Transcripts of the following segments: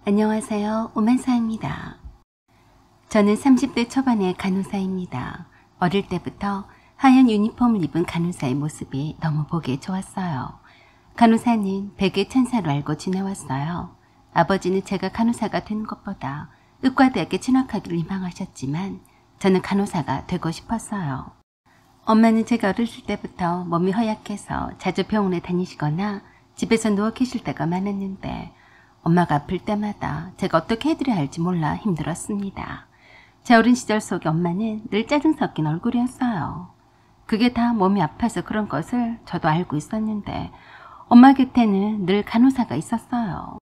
안녕하세요. 오만사입니다. 저는 30대 초반의 간호사입니다. 어릴 때부터 하얀 유니폼을 입은 간호사의 모습이 너무 보기 좋았어요. 간호사는 백의 천사로 알고 지내왔어요. 아버지는 제가 간호사가 되는 것보다 의과대학에 진학하기를 희망하셨지만 저는 간호사가 되고 싶었어요. 엄마는 제가 어렸을 때부터 몸이 허약해서 자주 병원에 다니시거나 집에서 누워 계실 때가 많았는데 엄마가 아플 때마다 제가 어떻게 해드려야 할지 몰라 힘들었습니다. 제 어린 시절 속에 엄마는 늘 짜증 섞인 얼굴이었어요. 그게 다 몸이 아파서 그런 것을 저도 알고 있었는데 엄마 곁에는 늘 간호사가 있었어요.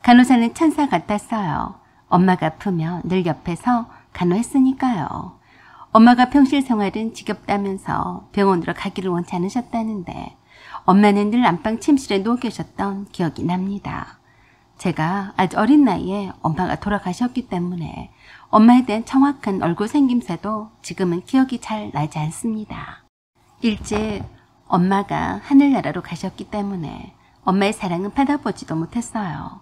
간호사는 천사 같았어요. 엄마가 아프면 늘 옆에서 간호했으니까요. 엄마가 병실 생활은 지겹다면서 병원으로 가기를 원치 않으셨다는데 엄마는 늘 안방 침실에 누워 계셨던 기억이 납니다. 제가 아주 어린 나이에 엄마가 돌아가셨기 때문에 엄마에 대한 정확한 얼굴 생김새도 지금은 기억이 잘 나지 않습니다. 일찍 엄마가 하늘나라로 가셨기 때문에 엄마의 사랑은 받아보지도 못했어요.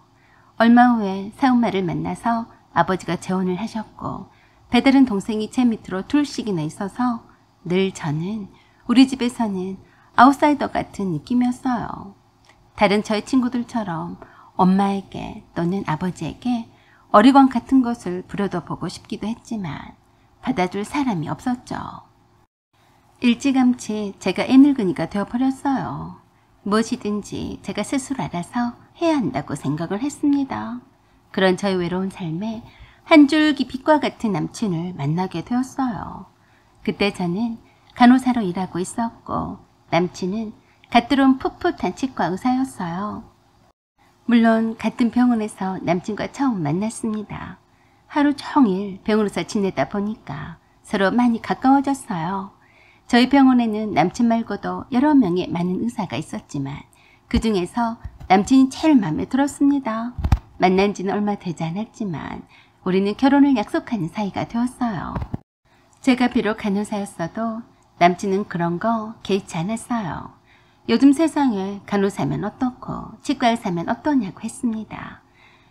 얼마 후에 새엄마를 만나서 아버지가 재혼을 하셨고 배다른 동생이 제 밑으로 둘씩이나 있어서 늘 저는 우리 집에서는 아웃사이더 같은 느낌이었어요. 다른 저의 친구들처럼 엄마에게 또는 아버지에게 어리광 같은 것을 부려둬보고 싶기도 했지만 받아줄 사람이 없었죠. 일찌감치 제가 애늙은이가 되어버렸어요. 무엇이든지 제가 스스로 알아서 해야 한다고 생각을 했습니다. 그런 저의 외로운 삶에 한 줄기 빛과 같은 남친을 만나게 되었어요. 그때 저는 간호사로 일하고 있었고 남친은 갓 들어온 풋풋한 치과 의사였어요. 물론 같은 병원에서 남친과 처음 만났습니다. 하루 종일 병원에서 지내다 보니까 서로 많이 가까워졌어요. 저희 병원에는 남친 말고도 여러 명의 많은 의사가 있었지만 그 중에서 남친이 제일 마음에 들었습니다. 만난 지는 얼마 되지 않았지만 우리는 결혼을 약속하는 사이가 되었어요. 제가 비록 간호사였어도 남친은 그런 거 개의치 않았어요. 요즘 세상에 간호사면 어떻고 치과의사면 어떠냐고 했습니다.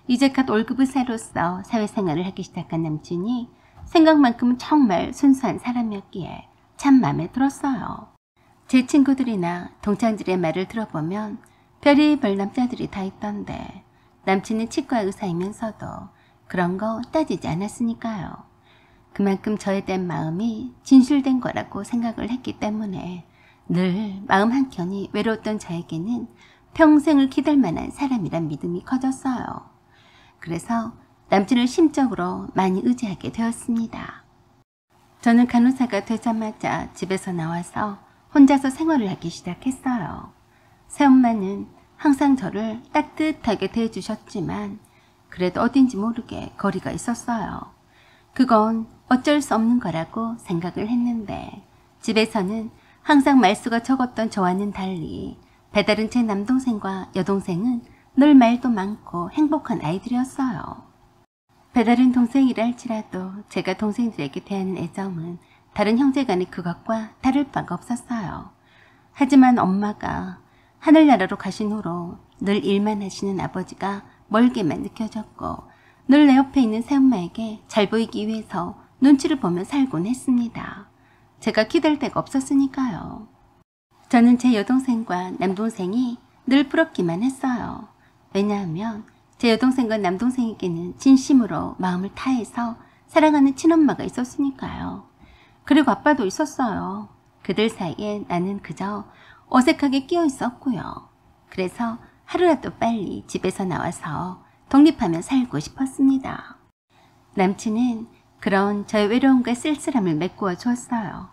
이제 갓 월급 의사로서 사회생활을 하기 시작한 남친이 생각만큼은 정말 순수한 사람이었기에 참 마음에 들었어요. 제 친구들이나 동창들의 말을 들어보면 별의별 남자들이 다 있던데 남친은 치과 의사이면서도 그런 거 따지지 않았으니까요. 그만큼 저에 대한 마음이 진실된 거라고 생각을 했기 때문에 늘 마음 한켠이 외로웠던 저에게는 평생을 기댈 만한 사람이란 믿음이 커졌어요. 그래서 남친을 심적으로 많이 의지하게 되었습니다. 저는 간호사가 되자마자 집에서 나와서 혼자서 생활을 하기 시작했어요. 새엄마는 항상 저를 따뜻하게 대해주셨지만 그래도 어딘지 모르게 거리가 있었어요. 그건 어쩔 수 없는 거라고 생각을 했는데 집에서는 항상 말수가 적었던 저와는 달리 배다른 제 남동생과 여동생은 늘 말도 많고 행복한 아이들이었어요. 배다른 동생이라 할지라도 제가 동생들에게 대하는 애정은 다른 형제간의 그것과 다를 바가 없었어요. 하지만 엄마가 하늘나라로 가신 후로 늘 일만 하시는 아버지가 멀게만 느껴졌고 늘 내 옆에 있는 새엄마에게 잘 보이기 위해서 눈치를 보며 살곤 했습니다. 제가 기댈 데가 없었으니까요. 저는 제 여동생과 남동생이 늘 부럽기만 했어요. 왜냐하면 제 여동생과 남동생에게는 진심으로 마음을 다해서 사랑하는 친엄마가 있었으니까요. 그리고 아빠도 있었어요. 그들 사이에 나는 그저 어색하게 끼어 있었고요. 그래서 하루라도 빨리 집에서 나와서 독립하며 살고 싶었습니다. 남친은 그런 저의 외로움과 쓸쓸함을 메꾸어 주었어요.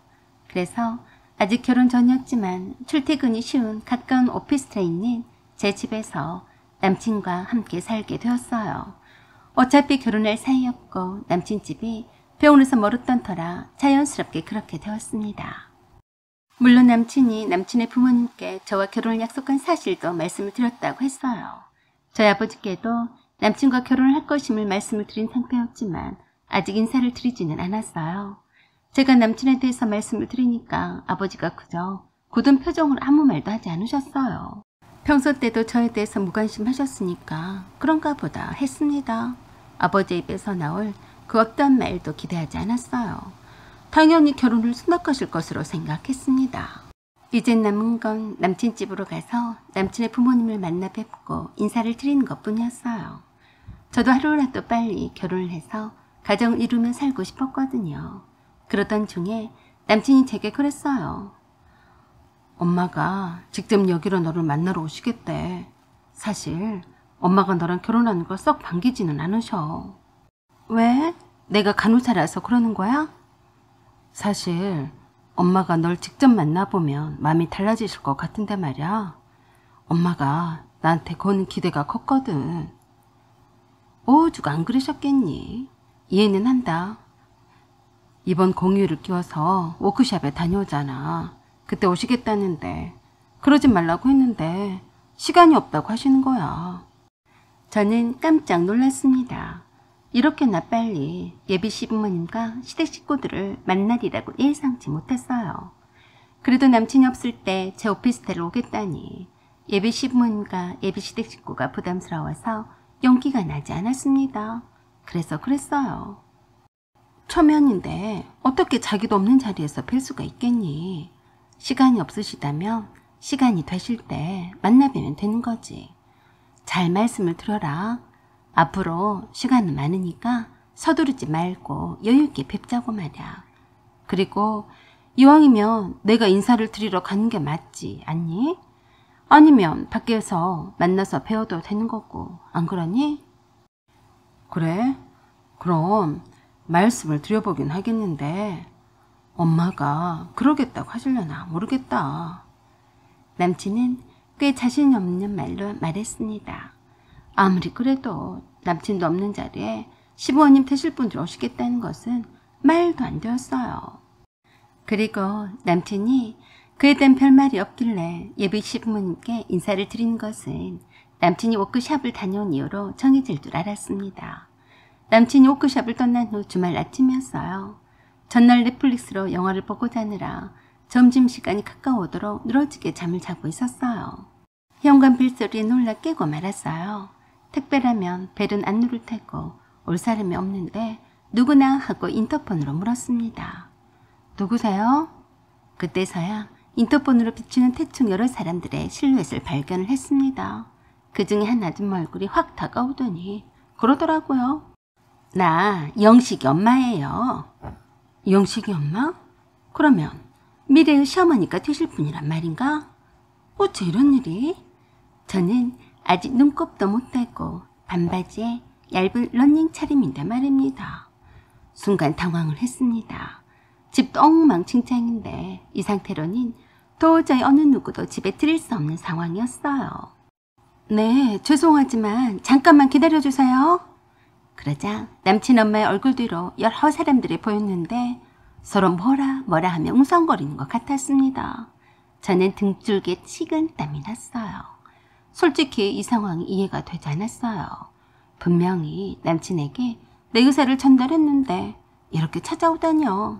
그래서 아직 결혼 전이었지만 출퇴근이 쉬운 가까운 오피스텔에 있는 제 집에서 남친과 함께 살게 되었어요. 어차피 결혼할 사이였고 남친 집이 병원에서 멀었던 터라 자연스럽게 그렇게 되었습니다. 물론 남친이 남친의 부모님께 저와 결혼을 약속한 사실도 말씀을 드렸다고 했어요. 저희 아버지께도 남친과 결혼을 할 것임을 말씀을 드린 상태였지만 아직 인사를 드리지는 않았어요. 제가 남친에 대해서 말씀을 드리니까 아버지가 그저 굳은 표정으로 아무 말도 하지 않으셨어요. 평소 때도 저에 대해서 무관심하셨으니까 그런가 보다 했습니다. 아버지 입에서 나올 그 어떤 말도 기대하지 않았어요. 당연히 결혼을 수락하실 것으로 생각했습니다. 이젠 남은 건 남친 집으로 가서 남친의 부모님을 만나 뵙고 인사를 드리는 것뿐이었어요. 저도 하루라도 빨리 결혼을 해서 가정을 이루며 살고 싶었거든요. 그러던 중에 남친이 제게 그랬어요. 엄마가 직접 여기로 너를 만나러 오시겠대. 사실 엄마가 너랑 결혼하는 걸 썩 반기지는 않으셔. 왜? 내가 간호사라서 그러는 거야? 사실 엄마가 널 직접 만나보면 마음이 달라지실 것 같은데 말이야. 엄마가 나한테 거는 기대가 컸거든. 오죽 안 그러셨겠니? 이해는 한다. 이번 공휴일을 끼워서 워크숍에 다녀오잖아. 그때 오시겠다는데 그러지 말라고 했는데 시간이 없다고 하시는 거야. 저는 깜짝 놀랐습니다. 이렇게나 빨리 예비 시부모님과 시댁 식구들을 만나리라고 예상치 못했어요. 그래도 남친이 없을 때 제 오피스텔을 오겠다니 예비 시부모님과 예비 시댁 식구가 부담스러워서 용기가 나지 않았습니다. 그래서 그랬어요. 초면인데 어떻게 자기도 없는 자리에서 뵐 수가 있겠니? 시간이 없으시다면 시간이 되실 때 만나뵈면 되는 거지. 잘 말씀을 드려라. 앞으로 시간은 많으니까 서두르지 말고 여유있게 뵙자고 말이야. 그리고 이왕이면 내가 인사를 드리러 가는 게 맞지 않니? 아니면 밖에서 만나서 배워도 되는 거고 안 그러니? 그래? 그럼 말씀을 드려보긴 하겠는데 엄마가 그러겠다고 하시려나 모르겠다. 남친은 꽤 자신이 없는 말로 말했습니다. 아무리 그래도 남친도 없는 자리에 시부모님 되실 분들 오시겠다는 것은 말도 안 되었어요. 그리고 남친이 그에 대한 별말이 없길래 예비 시부모님께 인사를 드리는 것은 남친이 워크숍을 다녀온 이후로 정해질 줄 알았습니다. 남친이 워크숍을 떠난 후 주말 아침이었어요. 전날 넷플릭스로 영화를 보고 자느라 점심시간이 가까워오도록 늘어지게 잠을 자고 있었어요. 현관 벨소리에 놀라 깨고 말았어요. 택배라면 벨은 안 누를 테고 올 사람이 없는데 누구나 하고 인터폰으로 물었습니다. 누구세요? 그때서야 인터폰으로 비추는 대충 여러 사람들의 실루엣을 발견을 했습니다. 그 중에 한 아줌마 얼굴이 확 다가오더니 그러더라고요. 나 영식이 엄마예요. 영식이 엄마? 그러면 미래의 시어머니가 되실 분이란 말인가? 어째 이런 일이? 저는 아직 눈곱도 못 떼고 반바지에 얇은 러닝 차림인데 말입니다. 순간 당황을 했습니다. 집도 엉망진창인데 이 상태로는 도저히 어느 누구도 집에 들일 수 없는 상황이었어요. 네, 죄송하지만 잠깐만 기다려주세요. 그러자 남친 엄마의 얼굴 뒤로 여러 사람들이 보였는데 서로 뭐라 하며 웅성거리는 것 같았습니다. 저는 등줄기에 식은땀이 났어요. 솔직히 이 상황이 이해가 되지 않았어요. 분명히 남친에게 내 의사를 전달했는데 이렇게 찾아오다뇨.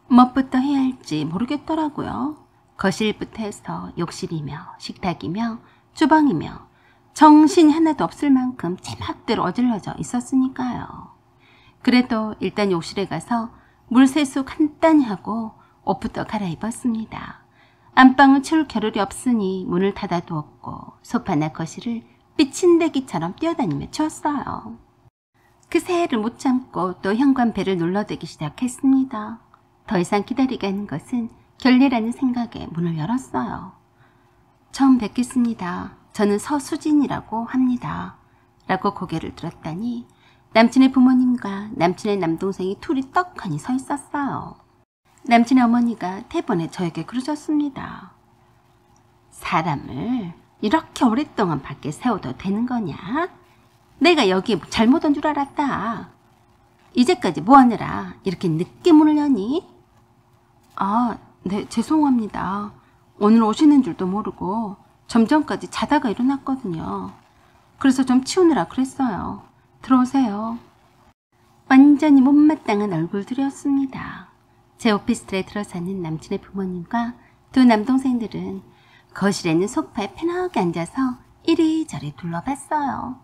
무엇부터 해야 할지 모르겠더라고요. 거실부터 해서 욕실이며 식탁이며 주방이며 정신이 하나도 없을 만큼 제멋대로 어질러져 있었으니까요. 그래도 일단 욕실에 가서 물세수 간단히 하고 옷부터 갈아입었습니다. 안방을 채울 겨를이 없으니 문을 닫아두었고 소파나 거실을 삐친대기처럼 뛰어다니며 치웠어요. 그 새해를 못 참고 또 현관벨을 눌러대기 시작했습니다. 더 이상 기다리게 하는 것은 결례라는 생각에 문을 열었어요. 처음 뵙겠습니다. 저는 서수진이라고 합니다. 라고 고개를 들었더니 남친의 부모님과 남친의 남동생이 둘이 떡하니 서 있었어요. 남친의 어머니가 대번에 저에게 그러셨습니다. 사람을 이렇게 오랫동안 밖에 세워도 되는 거냐? 내가 여기에 잘못 온 줄 알았다. 이제까지 뭐하느라 이렇게 늦게 문을 여니? 아, 네, 죄송합니다. 오늘 오시는 줄도 모르고 좀 전까지 자다가 일어났거든요. 그래서 좀 치우느라 그랬어요. 들어오세요. 완전히 못마땅한 얼굴들이었습니다. 제 오피스텔에 들어사는 남친의 부모님과 두 남동생들은 거실에는 소파에 편하게 앉아서 이리저리 둘러봤어요.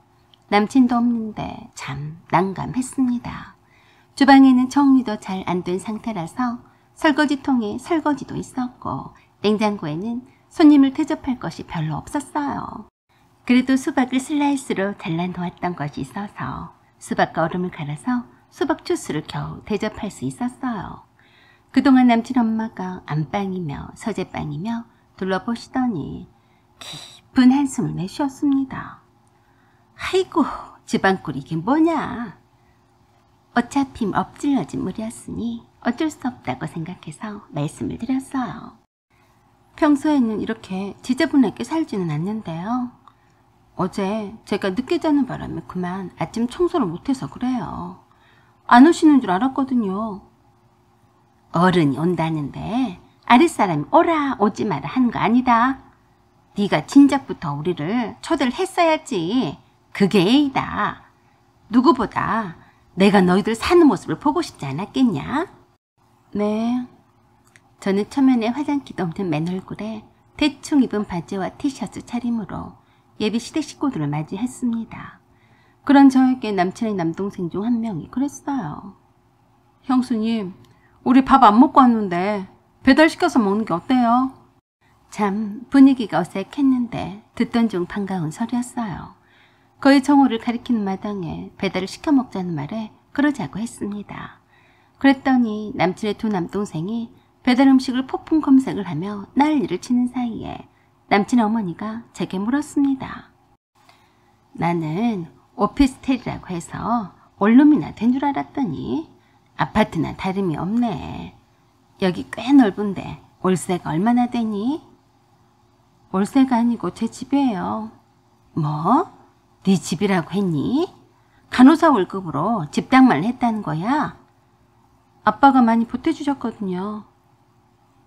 남친도 없는데 참 난감했습니다. 주방에는 정리도 잘 안 된 상태라서 설거지통에 설거지도 있었고 냉장고에는 손님을 대접할 것이 별로 없었어요. 그래도 수박을 슬라이스로 잘라놓았던 것이 있어서 수박과 얼음을 갈아서 수박 주스를 겨우 대접할 수 있었어요. 그동안 남친 엄마가 안방이며 서재방이며 둘러보시더니 깊은 한숨을 내쉬었습니다. 아이고, 집안꼴이 이게 뭐냐. 어차피 엎질러진 물이었으니 어쩔 수 없다고 생각해서 말씀을 드렸어요. 평소에는 이렇게 지저분하게 살지는 않는데요. 어제 제가 늦게 자는 바람에 그만 아침 청소를 못해서 그래요. 안 오시는 줄 알았거든요. 어른이 온다는데 아랫사람이 오라 오지 마라 하는 거 아니다. 네가 진작부터 우리를 초대를 했어야지. 그게 A다. 누구보다 내가 너희들 사는 모습을 보고 싶지 않았겠냐? 네. 저는 초면에 화장기도 없는 맨 얼굴에 대충 입은 바지와 티셔츠 차림으로 예비 시댁 식구들을 맞이했습니다. 그런 저에게 남친의 남동생 중 한 명이 그랬어요. 형수님, 우리 밥 안 먹고 왔는데 배달시켜서 먹는 게 어때요? 참 분위기가 어색했는데 듣던 중 반가운 소리였어요. 거의 정호를 가리키는 마당에 배달을 시켜 먹자는 말에 그러자고 했습니다. 그랬더니 남친의 두 남동생이 배달 음식을 폭풍 검색을 하며 난리를 치는 사이에 남친의 어머니가 제게 물었습니다. 나는 오피스텔이라고 해서 원룸이나 된 줄 알았더니 아파트나 다름이 없네. 여기 꽤 넓은데 월세가 얼마나 되니? 월세가 아니고 제 집이에요. 뭐? 네 집이라고 했니? 간호사 월급으로 집당만 했다는 거야? 아빠가 많이 보태주셨거든요.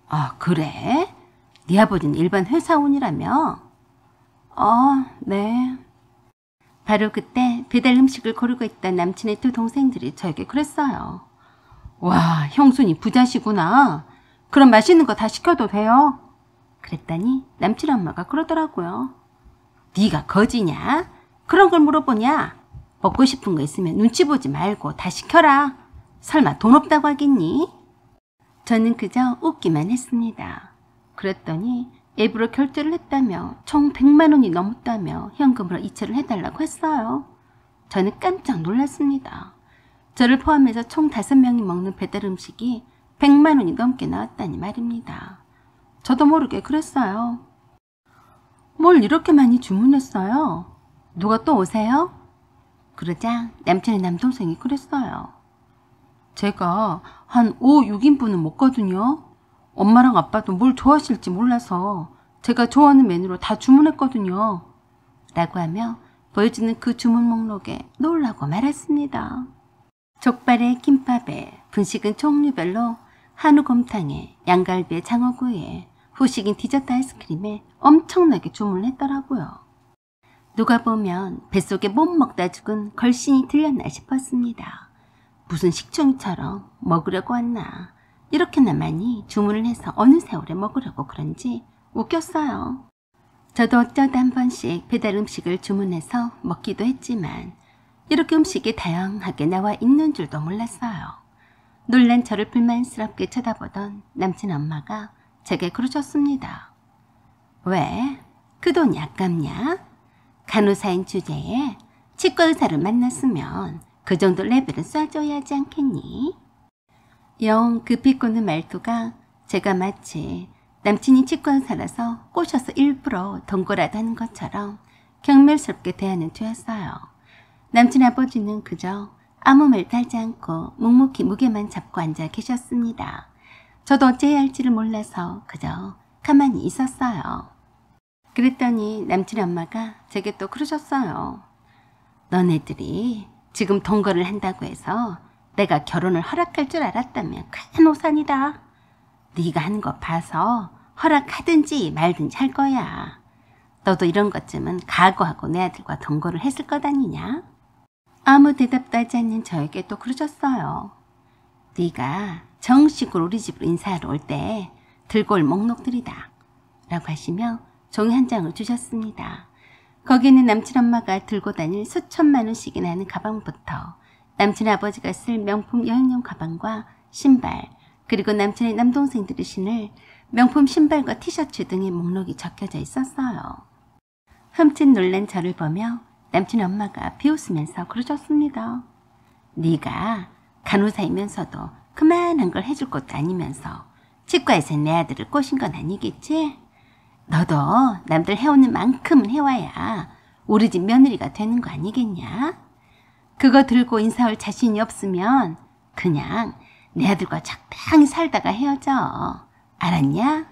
아, 그래? 네 아버지는 일반 회사원이라며? 네. 바로 그때 배달 음식을 고르고 있던 남친의 두 동생들이 저에게 그랬어요. 와, 형수님 부자시구나. 그럼 맛있는 거 다 시켜도 돼요? 그랬더니 남친 엄마가 그러더라고요. 네가 거지냐? 그런 걸 물어보냐? 먹고 싶은 거 있으면 눈치 보지 말고 다 시켜라. 설마 돈 없다고 하겠니? 저는 그저 웃기만 했습니다. 그랬더니 앱으로 결제를 했다며 총 100만 원이 넘었다며 현금으로 이체를 해달라고 했어요. 저는 깜짝 놀랐습니다. 저를 포함해서 총 5명이 먹는 배달 음식이 100만 원이 넘게 나왔다니 말입니다. 저도 모르게 그랬어요. 뭘 이렇게 많이 주문했어요? 누가 또 오세요? 그러자 남친의 남동생이 그랬어요. 제가 한 5, 6인분은 먹거든요. 엄마랑 아빠도 뭘 좋아하실지 몰라서 제가 좋아하는 메뉴로 다 주문했거든요. 라고 하며 보여주는 그 주문 목록에 놀라고 말았습니다. 족발에 김밥에 분식은 종류별로 한우곰탕에 양갈비에 장어구이에 후식인 디저트 아이스크림에 엄청나게 주문을 했더라고요. 누가 보면 뱃속에 못 먹다 죽은 걸신이 들렸나 싶었습니다. 무슨 식충이처럼 먹으려고 왔나. 이렇게나 많이 주문을 해서 어느 세월에 먹으려고 그런지 웃겼어요. 저도 어쩌다 한 번씩 배달 음식을 주문해서 먹기도 했지만 이렇게 음식이 다양하게 나와 있는 줄도 몰랐어요. 놀란 저를 불만스럽게 쳐다보던 남친 엄마가 제게 그러셨습니다. 왜? 그 돈이 아깝냐? 간호사인 주제에 치과 의사를 만났으면 그 정도 레벨은 쏴줘야 하지 않겠니? 영 그 비꼬는 말투가 제가 마치 남친이 치과 의사라서 꼬셔서 일부러 동거라도 하는 것처럼 경멸스럽게 대하는 투였어요. 남친 아버지는 그저 아무 말도 하지 않고 묵묵히 무게만 잡고 앉아 계셨습니다. 저도 어찌해야 할지를 몰라서 그저 가만히 있었어요. 그랬더니 남친 엄마가 제게 또 그러셨어요. 너네들이 지금 동거를 한다고 해서 내가 결혼을 허락할 줄 알았다면 큰 오산이다. 네가 하는 거 봐서 허락하든지 말든지 할 거야. 너도 이런 것쯤은 각오하고 내 아들과 동거를 했을 것 아니냐? 아무 대답도 하지 않는 저에게 또 그러셨어요. 네가 정식으로 우리 집으로 인사하러 올 때 들고 올 목록들이다. 라고 하시며 종이 한 장을 주셨습니다. 거기에는 남친 엄마가 들고 다닐 수천만 원씩이나 하는 가방부터 남친 아버지가 쓸 명품 여행용 가방과 신발, 그리고 남친의 남동생들이 신을 명품 신발과 티셔츠 등의 목록이 적혀져 있었어요. 흠칫 놀란 저를 보며 남친 엄마가 비웃으면서 그러셨습니다. 네가 간호사이면서도 그만한 걸 해줄 것도 아니면서 치과에서 내 아들을 꼬신 건 아니겠지? 너도 남들 해오는 만큼은 해와야 우리 집 며느리가 되는 거 아니겠냐? 그거 들고 인사할 자신이 없으면 그냥 내 아들과 적당히 살다가 헤어져. 알았냐?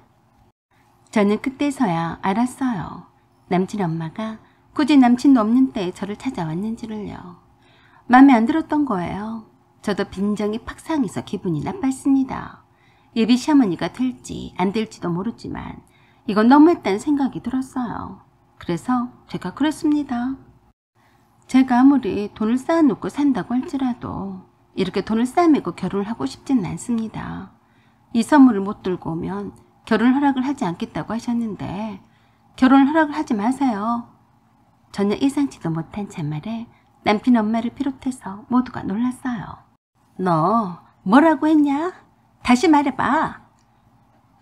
저는 그때서야 알았어요. 남친 엄마가 굳이 남친도 없는 때에 저를 찾아왔는지를요. 마음에 안 들었던 거예요. 저도 빈정이 팍 상해서 기분이 나빴습니다. 예비 시어머니가 될지 안 될지도 모르지만 이건 너무했다는 생각이 들었어요. 그래서 제가 그랬습니다. 제가 아무리 돈을 쌓아놓고 산다고 할지라도 이렇게 돈을 쌓아매고 결혼을 하고 싶지는 않습니다. 이 선물을 못 들고 오면 결혼 허락을 하지 않겠다고 하셨는데 결혼 허락을 하지 마세요. 전혀 예상치도 못한 제 말에 남편 엄마를 비롯해서 모두가 놀랐어요. 너 뭐라고 했냐? 다시 말해봐.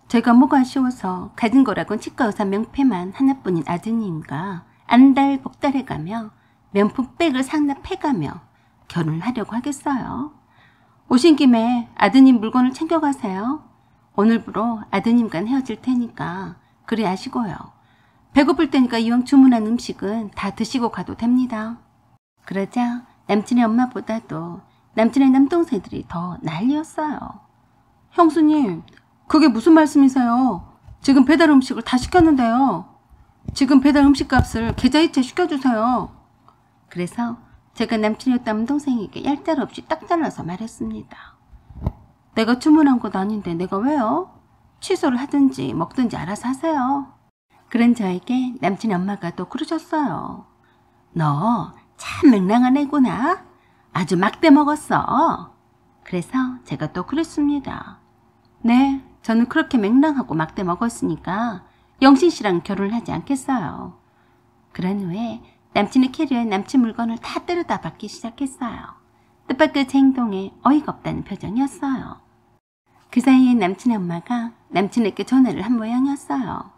제가 뭐가 아쉬워서 가진 거라곤 치과의사 명패만 하나뿐인 아드님과 안달복달해가며 명품백을 상납해가며 결혼을 하려고 하겠어요. 오신 김에 아드님 물건을 챙겨가세요. 오늘부로 아드님과 헤어질 테니까 그리 아시고요. 배고플 테니까 이왕 주문한 음식은 다 드시고 가도 됩니다. 그러자 남친의 엄마보다도 남친의 남동생들이 더 난리였어요. 형수님, 그게 무슨 말씀이세요? 지금 배달 음식을 다 시켰는데요. 지금 배달 음식 값을 계좌이체 시켜주세요. 그래서 제가 남친의 남동생에게 얄짤없이 딱 잘라서 말했습니다. 내가 주문한 것 아닌데 내가 왜요? 취소를 하든지 먹든지 알아서 하세요. 그런 저에게 남친 엄마가 또 그러셨어요. 너 참 맹랑한 애구나. 아주 막대 먹었어. 그래서 제가 또 그랬습니다. 네, 저는 그렇게 맹랑하고 막대 먹었으니까 영신 씨랑 결혼을 하지 않겠어요. 그런 후에 남친의 캐리어에 남친 물건을 다 때려다 받기 시작했어요. 뜻밖의 제 행동에 어이가 없다는 표정이었어요. 그 사이에 남친의 엄마가 남친에게 전화를 한 모양이었어요.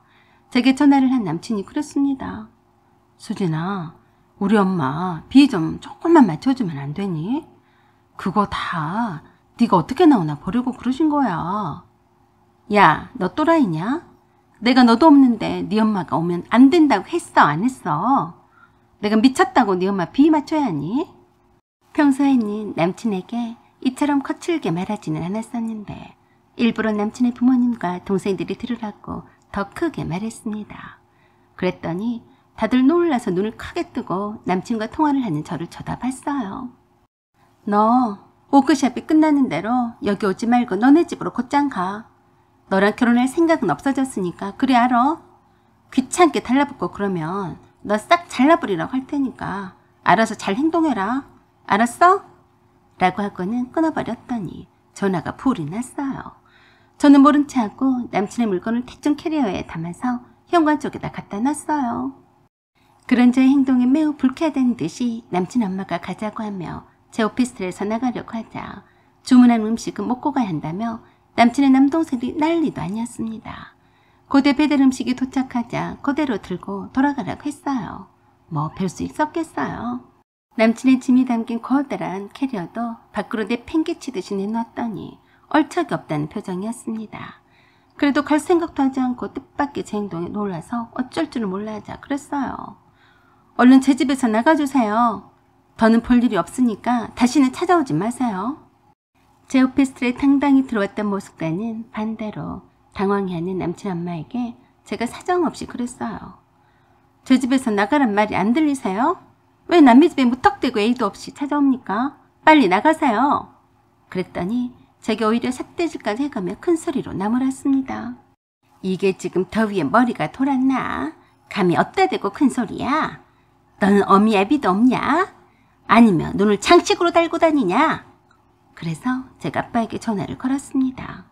제게 전화를 한 남친이 그랬습니다. 수진아, 우리 엄마 비 좀 조금만 맞춰주면 안 되니? 그거 다 네가 어떻게 나오나 보려고 그러신 거야. 야, 너 또라이냐? 내가 너도 없는데 네 엄마가 오면 안 된다고 했어, 안 했어? 내가 미쳤다고 네 엄마 비 맞춰야 하니? 평소에는 남친에게 이처럼 거칠게 말하지는 않았었는데 일부러 남친의 부모님과 동생들이 들으라고 더 크게 말했습니다. 그랬더니 다들 놀라서 눈을 크게 뜨고 남친과 통화를 하는 저를 쳐다봤어요. 너 워크숍이 끝나는 대로 여기 오지 말고 너네 집으로 곧장 가. 너랑 결혼할 생각은 없어졌으니까 그리 알아. 귀찮게 달라붙고 그러면 너 싹 잘라버리라고 할 테니까 알아서 잘 행동해라. 알았어? 라고 하고는 끊어버렸더니 전화가 불이 났어요. 저는 모른 체 하고 남친의 물건을 택중 캐리어에 담아서 현관 쪽에다 갖다 놨어요. 그런 저의 행동에 매우 불쾌하다는 듯이 남친 엄마가 가자고 하며 제 오피스텔에서 나가려고 하자 주문한 음식은 먹고 가야 한다며 남친의 남동생들이 난리도 아니었습니다. 고대 배달 음식이 도착하자 그대로 들고 돌아가라고 했어요. 뭐 별 수 있었겠어요. 남친의 짐이 담긴 거대한 캐리어도 밖으로 내팽개치듯이 내놨더니 얼척이 없다는 표정이었습니다. 그래도 갈 생각도 하지 않고 뜻밖의 제 행동에 놀라서 어쩔 줄을 몰라 하자 그랬어요. 얼른 제 집에서 나가주세요. 더는 볼 일이 없으니까 다시는 찾아오지 마세요. 제 오피스텔에 당당히 들어왔던 모습과는 반대로 당황해하는 남친 엄마에게 제가 사정없이 그랬어요. 제 집에서 나가란 말이 안 들리세요? 왜 남의 집에 무턱대고 예의도 없이 찾아옵니까? 빨리 나가세요. 그랬더니 제게 오히려 삿대질까지 해가며 큰 소리로 나무랐습니다. 이게 지금 더위에 머리가 돌았나? 감히 어디다 대고 큰 소리야? 너는 어미 애비도 없냐? 아니면 눈을 장식으로 달고 다니냐? 그래서 제가 아빠에게 전화를 걸었습니다.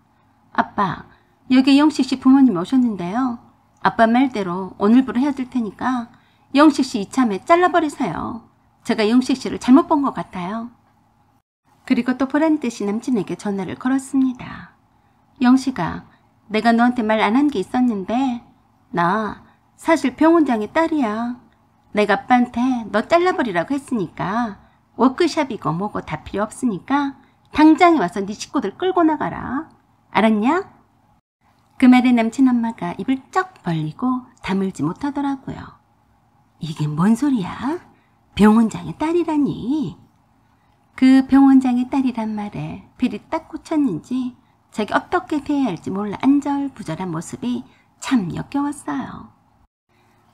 아빠, 여기 영식 씨 부모님이 오셨는데요. 아빠 말대로 오늘부로 헤어질 테니까 영식 씨 이참에 잘라버리세요. 제가 영식 씨를 잘못 본 것 같아요. 그리고 또 보란 듯이 남친에게 전화를 걸었습니다. 영식아, 내가 너한테 말 안 한 게 있었는데 나 사실 병원장의 딸이야. 내가 아빠한테 너 잘라버리라고 했으니까 워크숍이고 뭐고 다 필요 없으니까 당장에 와서 네 식구들 끌고 나가라. 알았냐? 그 말에 남친 엄마가 입을 쩍 벌리고 다물지 못하더라고요. 이게 뭔 소리야? 병원장의 딸이라니. 그 병원장의 딸이란 말에 필이 딱 꽂혔는지 자기 어떻게 대해야 할지 몰라 안절부절한 모습이 참 역겨웠어요.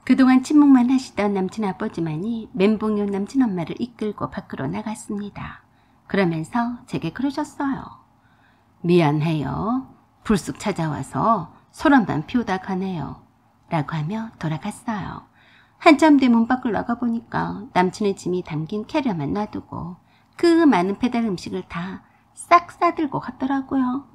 그동안 침묵만 하시던 남친 아버지만이 멘붕이 온 남친 엄마를 이끌고 밖으로 나갔습니다. 그러면서 제게 그러셨어요. 미안해요. 불쑥 찾아와서 소란만 피우다 가네요. 라고 하며 돌아갔어요. 한참 뒤 문 밖을 나가보니까 남친의 짐이 담긴 캐리어만 놔두고 그 많은 배달 음식을 다 싹 싸들고 갔더라고요.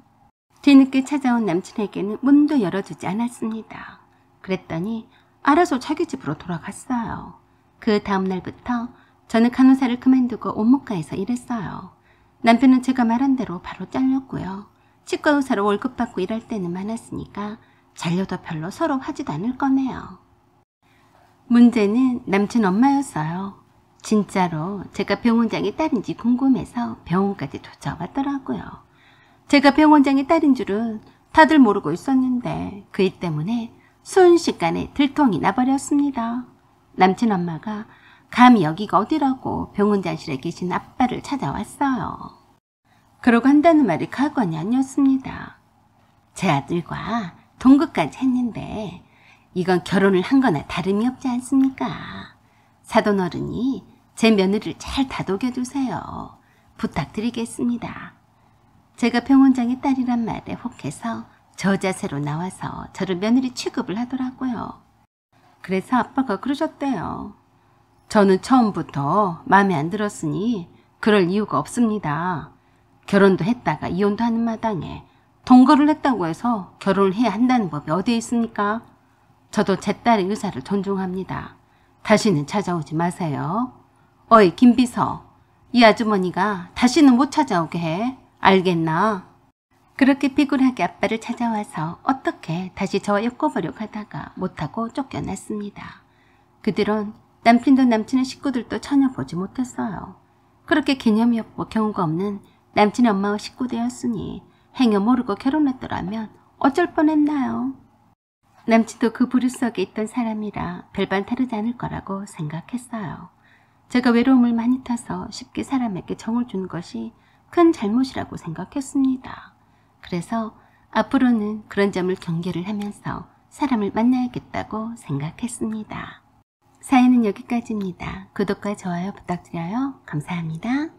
뒤늦게 찾아온 남친에게는 문도 열어주지 않았습니다. 그랬더니 알아서 자기 집으로 돌아갔어요. 그 다음날부터 저는 간호사를 그만두고 온목가에서 일했어요. 남편은 제가 말한 대로 바로 잘렸고요. 치과 의사로 월급 받고 일할 때는 많았으니까 잘려도 별로 서로 하지도 않을 거네요. 문제는 남친 엄마였어요. 진짜로 제가 병원장의 딸인지 궁금해서 병원까지 쫓아왔더라고요. 제가 병원장의 딸인 줄은 다들 모르고 있었는데 그 일 때문에 순식간에 들통이 나버렸습니다. 남친 엄마가 감히 여기가 어디라고 병원장실에 계신 아빠를 찾아왔어요. 그러고 한다는 말이 가관이 아니었습니다. 제 아들과 동거까지 했는데 이건 결혼을 한 거나 다름이 없지 않습니까? 사돈어른이 제 며느리를 잘 다독여주세요. 부탁드리겠습니다. 제가 병원장의 딸이란 말에 혹해서 저 자세로 나와서 저를 며느리 취급을 하더라고요. 그래서 아빠가 그러셨대요. 저는 처음부터 마음에 안 들었으니 그럴 이유가 없습니다. 결혼도 했다가 이혼도 하는 마당에 동거를 했다고 해서 결혼을 해야 한다는 법이 어디에 있습니까? 저도 제 딸의 의사를 존중합니다. 다시는 찾아오지 마세요. 어이 김비서, 이 아주머니가 다시는 못 찾아오게 해. 알겠나? 그렇게 비굴하게 아빠를 찾아와서 어떻게 다시 저와 엮어보려고 하다가 못하고 쫓겨났습니다. 그 뒤론 남편도 남친의 식구들도 전혀 보지 못했어요. 그렇게 개념이 없고 경우가 없는 남친의 엄마와 식구 되었으니 행여 모르고 결혼했더라면 어쩔 뻔했나요? 남친도 그 부류 속에 있던 사람이라 별반 다르지 않을 거라고 생각했어요. 제가 외로움을 많이 타서 쉽게 사람에게 정을 준 것이 큰 잘못이라고 생각했습니다. 그래서 앞으로는 그런 점을 경계를 하면서 사람을 만나야겠다고 생각했습니다. 사연은 여기까지입니다. 구독과 좋아요 부탁드려요. 감사합니다.